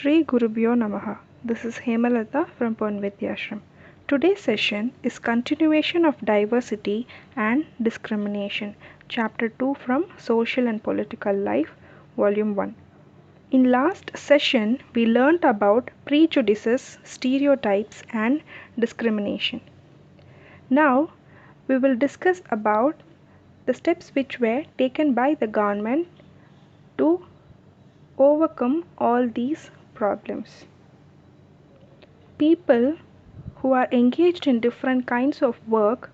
Shri Gurubhyo Namaha. This is Hemalata from Ponvidyashram. Today's session is continuation of diversity and discrimination, chapter 2 from Social and Political Life, volume 1. In last session, we learnt about prejudices, stereotypes and discrimination. Now, we will discuss about the steps which were taken by the government to overcome all these problems. People who are engaged in different kinds of work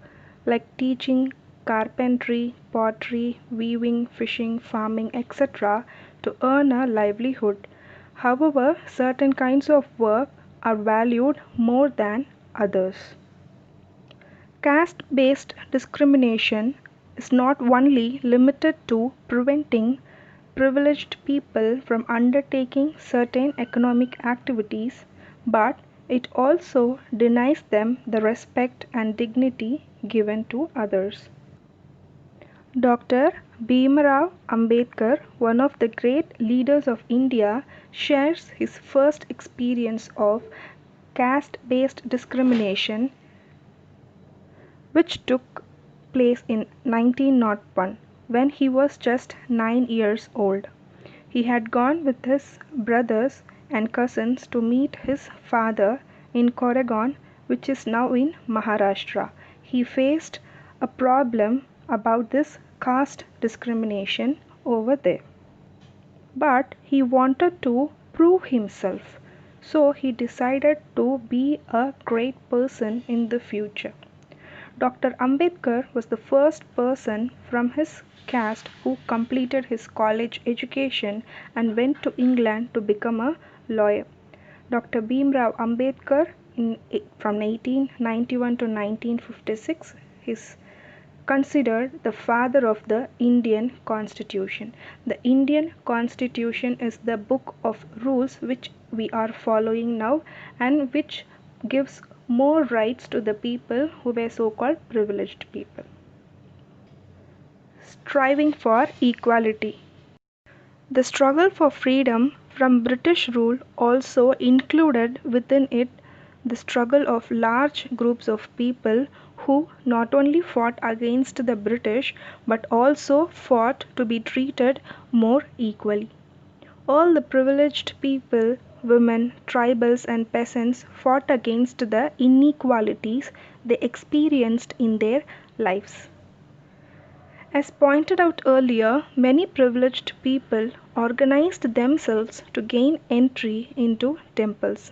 like teaching, carpentry, pottery, weaving, fishing, farming, etc. to earn a livelihood. However, certain kinds of work are valued more than others. Caste-based discrimination is not only limited to preventing privileged people from undertaking certain economic activities, but it also denies them the respect and dignity given to others. Dr. Bhimrao Ambedkar, one of the great leaders of India, shares his first experience of caste-based discrimination, which took place in 1901 when he was just 9 years old. He had gone with his brothers and cousins to meet his father in Koregaon, which is now in Maharashtra. He faced a problem about this caste discrimination over there. But he wanted to prove himself, so he decided to be a great person in the future. Dr. Ambedkar was the first person from his caste who completed his college education and went to England to become a lawyer. Dr. Bhimrao Ambedkar, from 1891 to 1956, is considered the father of the Indian Constitution. The Indian Constitution is the book of rules which we are following now and which gives more rights to the people who were so-called privileged people. Striving for equality. The struggle for freedom from British rule also included within it the struggle of large groups of people who not only fought against the British but also fought to be treated more equally. All the privileged people, women, tribals and peasants fought against the inequalities they experienced in their lives. As pointed out earlier, many privileged people organized themselves to gain entry into temples.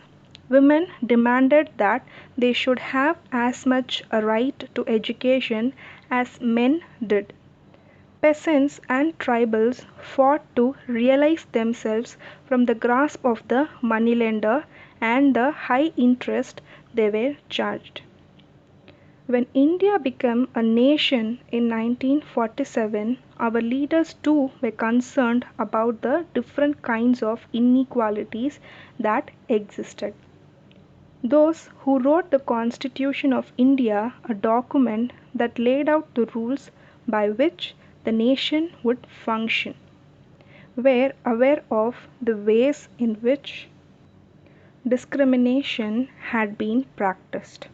Women demanded that they should have as much a right to education as men did. Peasants and tribals fought to realize themselves from the grasp of the moneylender and the high interest they were charged. When India became a nation in 1947, our leaders too were concerned about the different kinds of inequalities that existed. Those who wrote the Constitution of India, a document that laid out the rules by which the nation would function, were aware of the ways in which discrimination had been practiced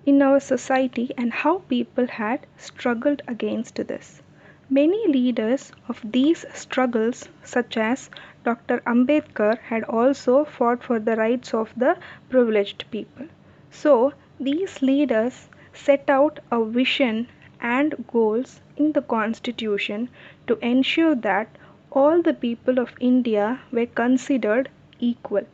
in our society and how people had struggled against this. Many leaders of these struggles, such as Dr. Ambedkar, had also fought for the rights of the privileged people. So, these leaders set out a vision and goals in the Constitution to ensure that all the people of India were considered equal.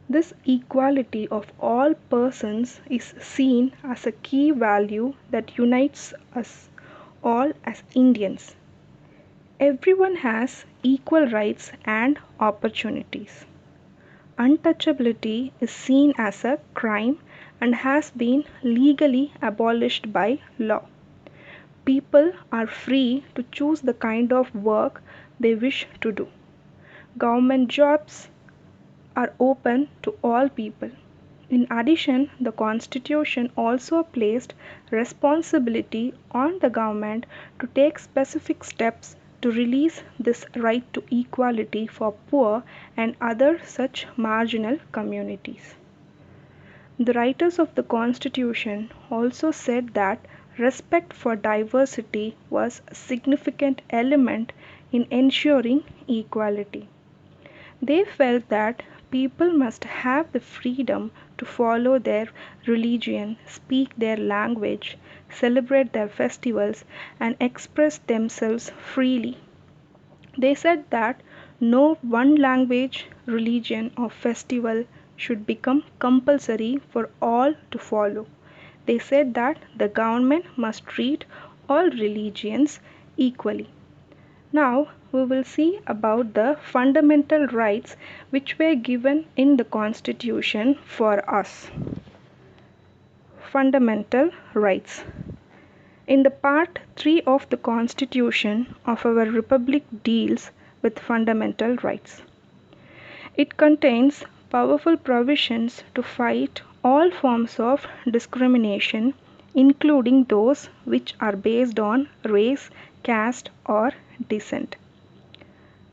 This equality of all persons is seen as a key value that unites us all as Indians. Everyone has equal rights and opportunities. Untouchability is seen as a crime and has been legally abolished by law. People are free to choose the kind of work they wish to do. Government jobs are open to all people. In addition, the Constitution also placed responsibility on the government to take specific steps to release this right to equality for poor and other such marginal communities. The writers of the Constitution also said that respect for diversity was a significant element in ensuring equality. They felt that people must have the freedom to follow their religion, speak their language, celebrate their festivals, and express themselves freely. They said that no one language, religion, or festival should become compulsory for all to follow. They said that the government must treat all religions equally. Now we will see about the fundamental rights which were given in the Constitution for us. Fundamental rights. In the part 3 of the Constitution of our Republic deals with fundamental rights. It contains powerful provisions to fight all forms of discrimination, including those which are based on race, caste, or descent.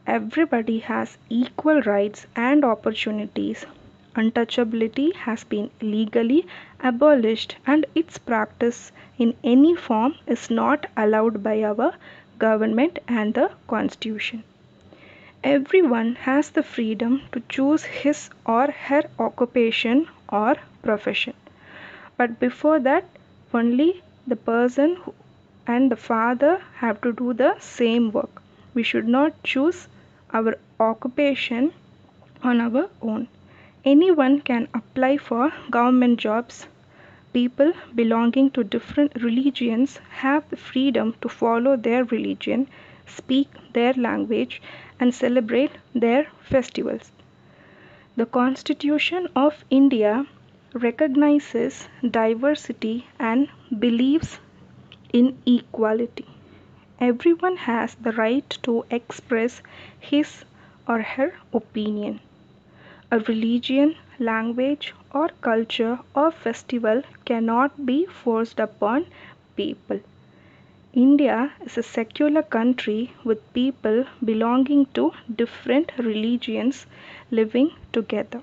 Everybody has equal rights and opportunities. Untouchability has been legally abolished, and its practice in any form is not allowed by our government and the Constitution. Everyone has the freedom to choose his or her occupation or profession. But before that, only the person and the father have to do the same work. We should not choose our occupation on our own. Anyone can apply for government jobs. People belonging to different religions have the freedom to follow their religion, speak their language, and celebrate their festivals. The Constitution of India recognizes diversity and believes in equality. Everyone has the right to express his or her opinion. A religion, language, or culture or festival cannot be forced upon people. India is a secular country with people belonging to different religions living together.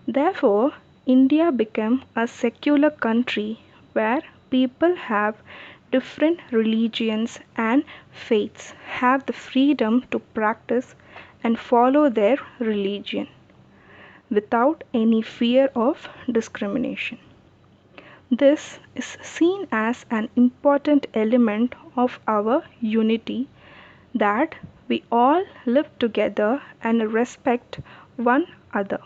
Therefore, India became a secular country where people have different religions and faiths have the freedom to practice and follow their religion without any fear of discrimination. This is seen as an important element of our unity, that we all live together and respect one another.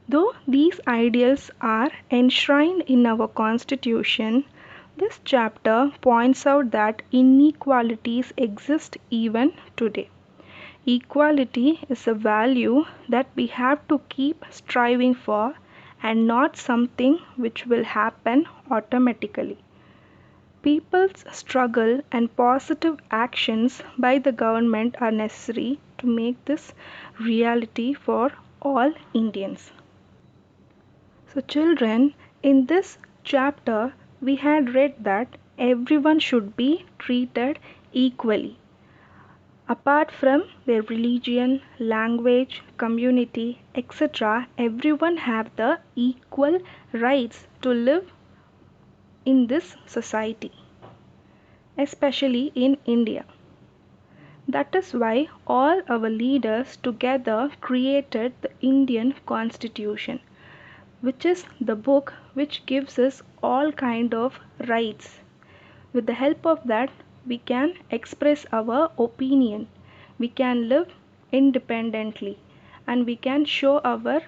Though these ideals are enshrined in our Constitution, this chapter points out that inequalities exist even today. Equality is a value that we have to keep striving for and not something which will happen automatically. People's struggle and positive actions by the government are necessary to make this reality for all Indians. So, children, in this chapter, we had read that everyone should be treated equally. Apart from their religion, language, community, etc., everyone have the equal rights to live in this society, especially in India. That is why all our leaders together created the Indian Constitution, which is the book which gives us all kind of rights. With the help of that, we can express our opinion, we can live independently, and we can show our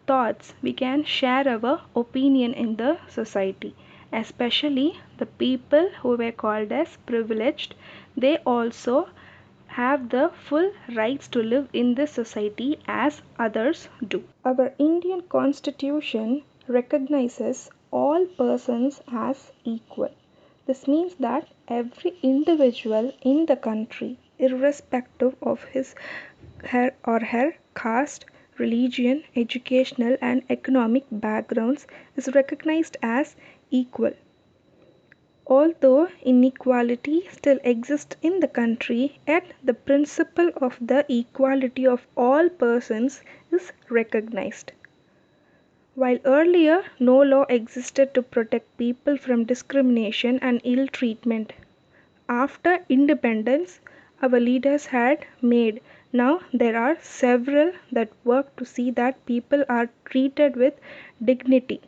thoughts, we can share our opinion in the society. Especially the people who were called as privileged, they also have the full rights to live in this society as others do. Our Indian Constitution recognizes all persons as equal. This means that every individual in the country, irrespective of his her or her caste, religion, educational and economic backgrounds, is recognized as equal. Although inequality still exists in the country, yet the principle of the equality of all persons is recognized. While earlier no law existed to protect people from discrimination and ill treatment, after independence our leaders had made. Now there are several that work to see that people are treated with dignity